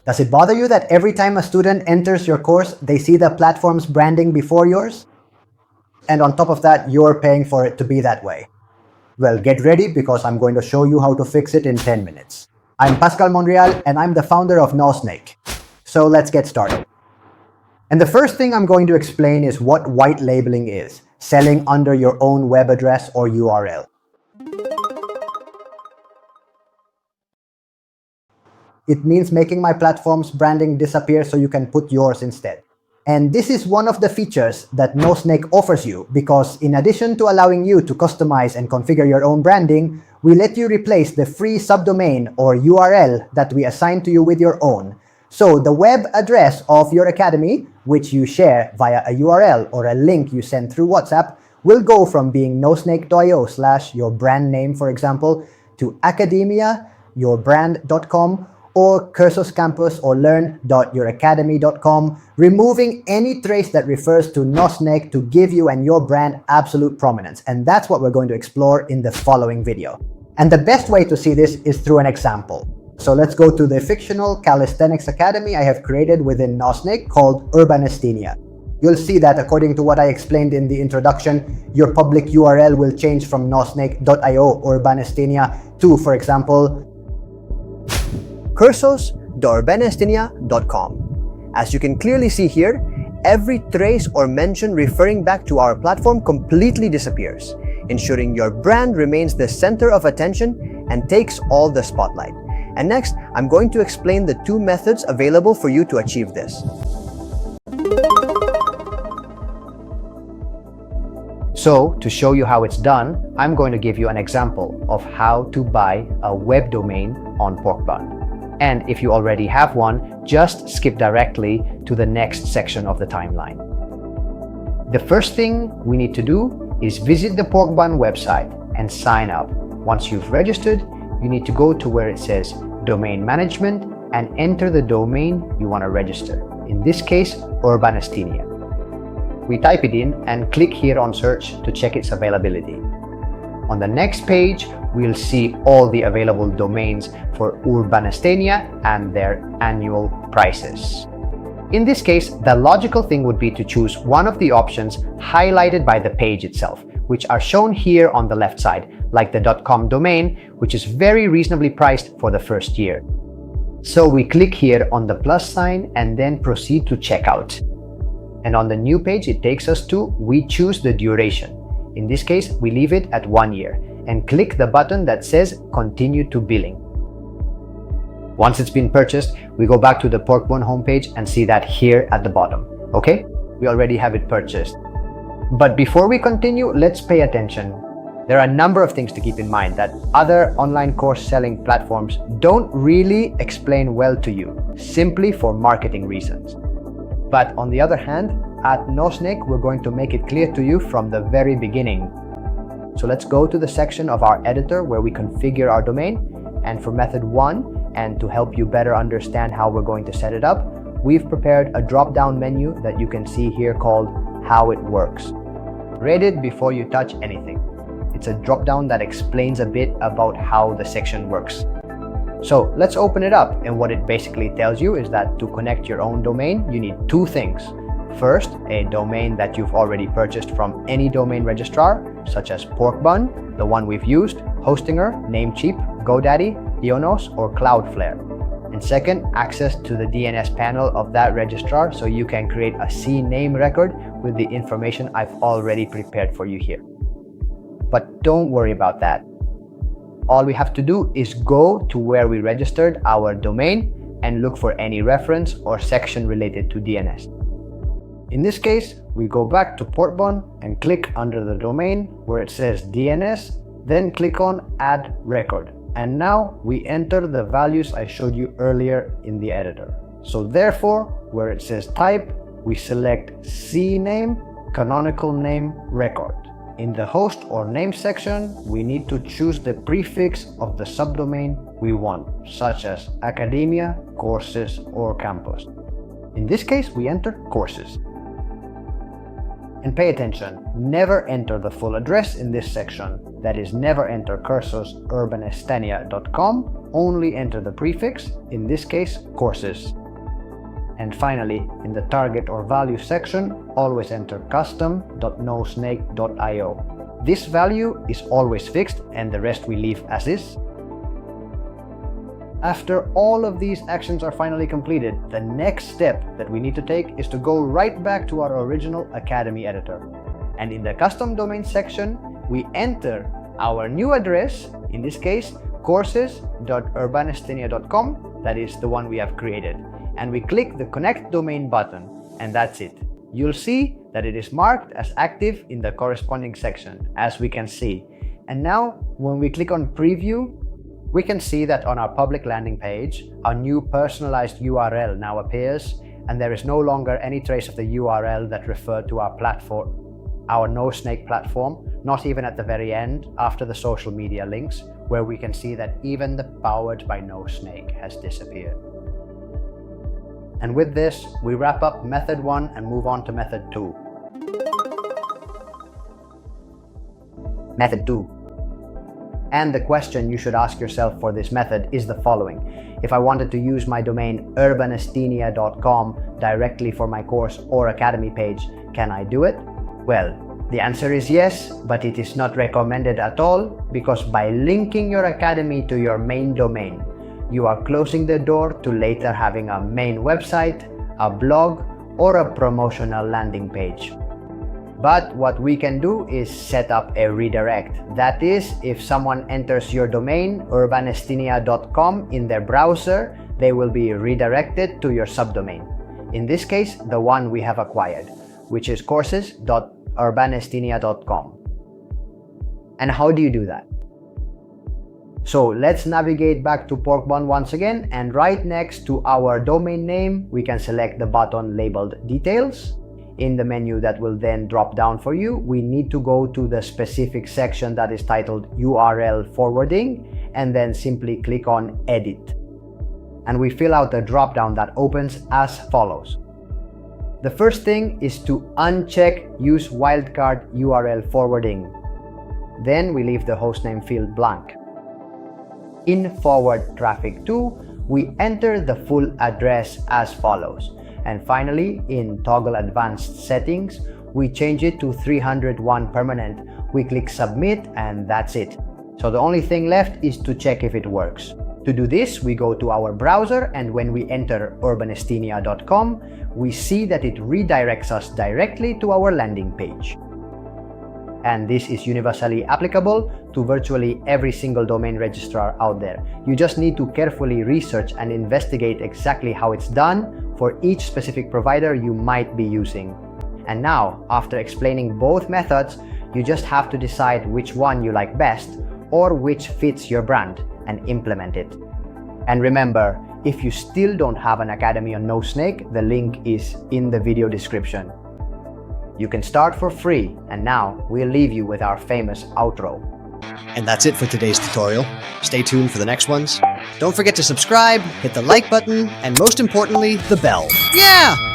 Does it bother you that every time a student enters your course, they see the platform's branding before yours? And on top of that, you're paying for it to be that way. Well, get ready because I'm going to show you how to fix it in 10 minutes. I'm Pascal Monreal and I'm the founder of NoSnake. So let's get started. And the first thing I'm going to explain is what white labeling is, selling under your own web address or URL. It means making my platform's branding disappear so you can put yours instead. And this is one of the features that NoSnake offers you because in addition to allowing you to customize and configure your own branding, we let you replace the free subdomain or URL that we assign to you with your own. So the web address of your academy, which you share via a URL or a link you send through WhatsApp, will go from being nosnake.io/your brand name, for example, to academia.yourbrand.com or Cursus Campus or learn.youracademy.com, removing any trace that refers to NoSnake to give you and your brand absolute prominence. And that's what we're going to explore in the following video. And the best way to see this is through an example. So let's go to the fictional calisthenics academy I have created within NoSnake called Urbanesthenia. You'll see that according to what I explained in the introduction, your public URL will change from nosnake.io Urbanesthenia to, for example, cursos.urbanesthenia.com. As you can clearly see here, every trace or mention referring back to our platform completely disappears, ensuring your brand remains the center of attention and takes all the spotlight. And next, I'm going to explain the two methods available for you to achieve this. So, to show you how it's done, I'm going to give you an example of how to buy a web domain on Porkbun. And if you already have one, just skip directly to the next section of the timeline. The first thing we need to do is visit the Porkbun website and sign up. Once you've registered, you need to go to where it says Domain Management and enter the domain you want to register. In this case, Urbanesthenia. We type it in and click here on search to check its availability. On the next page, we'll see all the available domains for Urbanesthenia and their annual prices. In this case, the logical thing would be to choose one of the options highlighted by the page itself, which are shown here on the left side, like the .com domain, which is very reasonably priced for the first year. So we click here on the plus sign and then proceed to checkout. And on the new page it takes us to we choose the duration. In this case, we leave it at 1 year and click the button that says Continue to Billing. Once it's been purchased, we go back to the Porkbun homepage and see that here at the bottom. Okay, we already have it purchased. But before we continue, let's pay attention. There are a number of things to keep in mind that other online course selling platforms don't really explain well to you, simply for marketing reasons. But on the other hand, at NoSnake, we're going to make it clear to you from the very beginning. So let's go to the section of our editor where we configure our domain. And for method 1, and to help you better understand how we're going to set it up, we've prepared a drop-down menu that you can see here called How It Works. Read it before you touch anything. It's a drop-down that explains a bit about how the section works. So let's open it up, and what it basically tells you is that to connect your own domain, you need two things. First, a domain that you've already purchased from any domain registrar, such as Porkbun, the one we've used, Hostinger, Namecheap, GoDaddy, Ionos, or Cloudflare. And second, access to the DNS panel of that registrar so you can create a CNAME record with the information I've already prepared for you here. But don't worry about that. All we have to do is go to where we registered our domain and look for any reference or section related to DNS. In this case, we go back to Porkbun and click under the domain where it says DNS, then click on Add Record. And now we enter the values I showed you earlier in the editor. So therefore, where it says type, we select CNAME, canonical name record. In the host or name section, we need to choose the prefix of the subdomain we want, such as academia, courses, or campus. In this case, we enter courses. And pay attention, never enter the full address in this section. That is, never enter cursosurbanesthenia.com only enter the prefix, in this case, courses. And finally, in the target or value section, always enter custom.nosnake.io. This value is always fixed and the rest we leave as is. After all of these actions are finally completed, the next step that we need to take is to go right back to our original Academy editor. And in the custom domain section, we enter our new address, in this case, courses.urbanestynia.com, that is the one we have created. And we click the Connect Domain button, and that's it. You'll see that it is marked as active in the corresponding section, as we can see. And now, when we click on Preview, we can see that on our public landing page, our new personalized URL now appears, and there is no longer any trace of the URL that referred to our platform, our NoSnake platform, not even at the very end, after the social media links, where we can see that even the Powered by NoSnake has disappeared. And with this, we wrap up method 1 and move on to method 2. Method 2. And the question you should ask yourself for this method is the following. If I wanted to use my domain urbanestynia.com directly for my course or academy page, can I do it? Well, the answer is yes, but it is not recommended at all, because by linking your academy to your main domain, you are closing the door to later having a main website, a blog, or a promotional landing page. But what we can do is set up a redirect. That is, if someone enters your domain, urbanestynia.com, in their browser, they will be redirected to your subdomain. In this case, the one we have acquired, which is courses.urbanestynia.com. And how do you do that? So let's navigate back to Porkbun once again, and right next to our domain name, we can select the button labeled Details. In the menu that will then drop down for you, we need to go to the specific section that is titled URL Forwarding, and then simply click on Edit. And we fill out the drop-down that opens as follows. The first thing is to uncheck Use Wildcard URL Forwarding. Then we leave the hostname field blank. In Forward Traffic To, we enter the full address as follows. And finally, in Toggle Advanced Settings, we change it to 301 permanent. We click Submit, and that's it. So the only thing left is to check if it works. To do this, we go to our browser, and when we enter urbanestynia.com, we see that it redirects us directly to our landing page. And this is universally applicable to virtually every single domain registrar out there. You just need to carefully research and investigate exactly how it's done for each specific provider you might be using. And now, after explaining both methods, you just have to decide which one you like best or which fits your brand and implement it. And remember, if you still don't have an academy on NoSnake, the link is in the video description. You can start for free, and now we'll leave you with our famous outro. And that's it for today's tutorial. Stay tuned for the next ones. Don't forget to subscribe, hit the like button, and most importantly, the bell. Yeah!